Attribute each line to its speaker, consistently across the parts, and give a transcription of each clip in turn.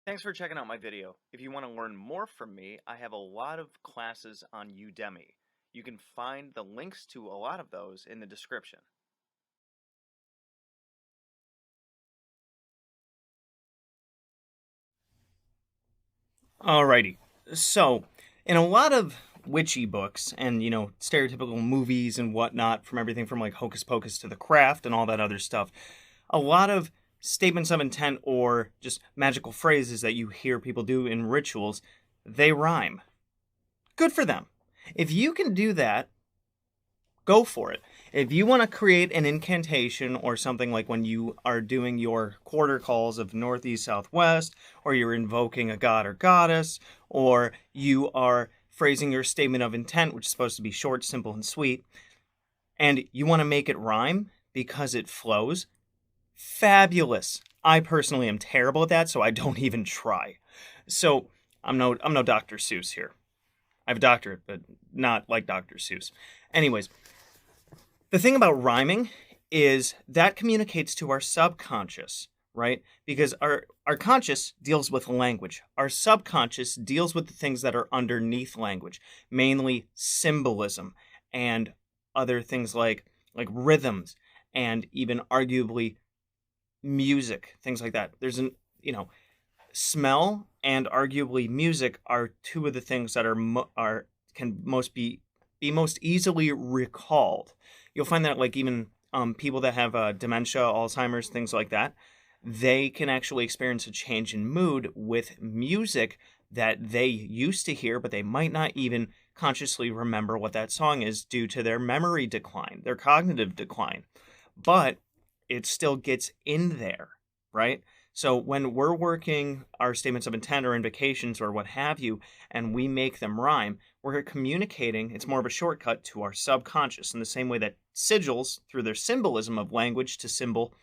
Speaker 1: Thanks for checking out my video. If you want to learn more from me, I have a lot of classes on Udemy. You can find the links to a lot of those in the description. Alrighty. So, in a lot of witchy books and, stereotypical movies and whatnot, from everything from like Hocus Pocus to The Craft and all that other stuff, a lot of statements of intent or just magical phrases that you hear people do in rituals, they rhyme. Good for them. If you can do that, go for it. If you want to create an incantation or something like when you are doing your quarter calls of northeast, southwest, or you're invoking a god or goddess, or you are phrasing your statement of intent, which is supposed to be short, simple, and sweet, and you want to make it rhyme because it flows, fabulous. I personally am terrible at that, so I don't even try. So I'm no Dr. Seuss here. I have a doctorate, but not like Dr. Seuss. Anyways, the thing about rhyming is that communicates to our subconscious, right? Because our conscious deals with language. Our subconscious deals with the things that are underneath language, mainly symbolism and other things like rhythms and even arguably music, things like that. There's smell and arguably music are two of the things that are can most be most easily recalled. You'll find that like even people that have dementia, Alzheimer's, things like that, they can actually experience a change in mood with music that they used to hear, but they might not even consciously remember what that song is due to their memory decline, their cognitive decline. But it still gets in there, right? So when we're working our statements of intent or invocations or what have you, and we make them rhyme, we're communicating, it's more of a shortcut to our subconscious in the same way that sigils, through their symbolism of language to symbol,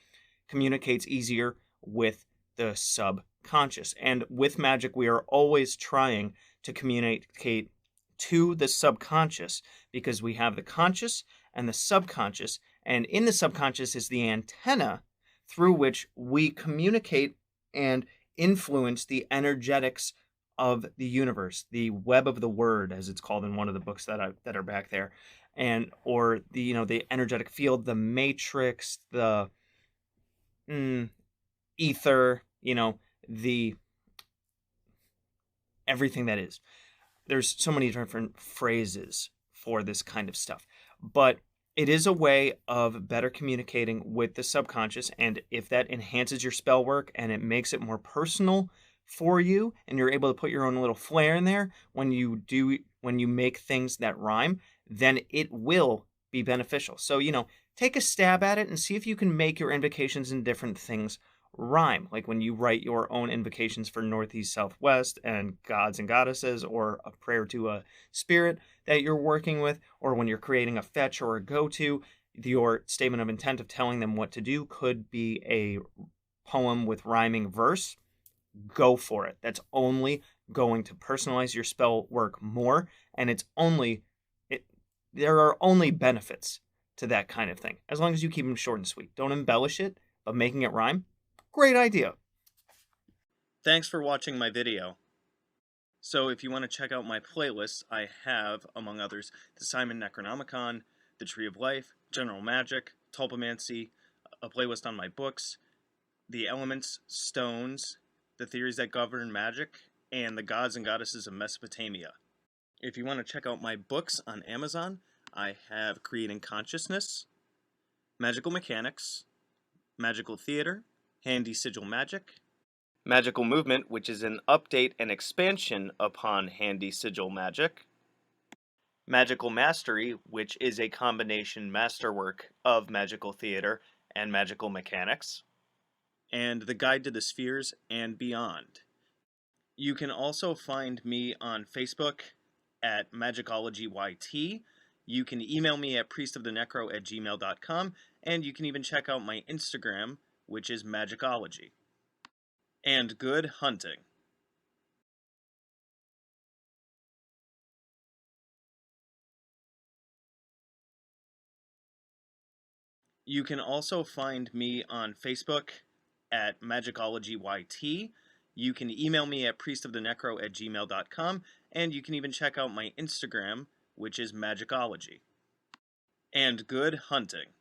Speaker 1: communicates easier with the subconscious. And with magic, we are always trying to communicate to the subconscious because we have the conscious and the subconscious. And in the subconscious is the antenna through which we communicate and influence the energetics of the universe, the web of the word, as it's called in one of the books that are back there, and or the energetic field, the matrix, the ether, the everything that is. There's so many different phrases for this kind of stuff, but it is a way of better communicating with the subconscious. And if that enhances your spell work and it makes it more personal for you, and you're able to put your own little flair in there when you make things that rhyme, then it will be beneficial. So, take a stab at it and see if you can make your invocations and different things rhyme. Like when you write your own invocations for northeast, southwest, and gods and goddesses, or a prayer to a spirit that you're working with, or when you're creating a fetch or a go-to, your statement of intent of telling them what to do could be a poem with rhyming verse. Go for it. That's only going to personalize your spell work more, and there are only benefits to that kind of thing, as long as you keep them short and sweet. Don't embellish it, but making it rhyme, great idea. Thanks for watching my video. So if you want to check out my playlists, I have, among others, the Simon Necronomicon, the Tree of Life, General Magic, Tulpamancy, a playlist on my books, the elements, stones, the theories that govern magic, and the gods and goddesses of Mesopotamia. If you want to check out my books on Amazon, I have Creating Consciousness, Magical Mechanics, Magical Theater, Handy Sigil Magic, Magical Movement, which is an update and expansion upon Handy Sigil Magic, Magical Mastery, which is a combination masterwork of Magical Theater and Magical Mechanics, and The Guide to the Spheres and Beyond. You can also find me on Facebook at Magickology YT. You can email me at priestofthenecro@gmail.com, and you can even check out my Instagram, which is Magickology. And good hunting. You can also find me on Facebook at Magickology YT. You can email me at priestofthenecro@gmail.com, and you can even check out my Instagram, which is Magickology. And good hunting.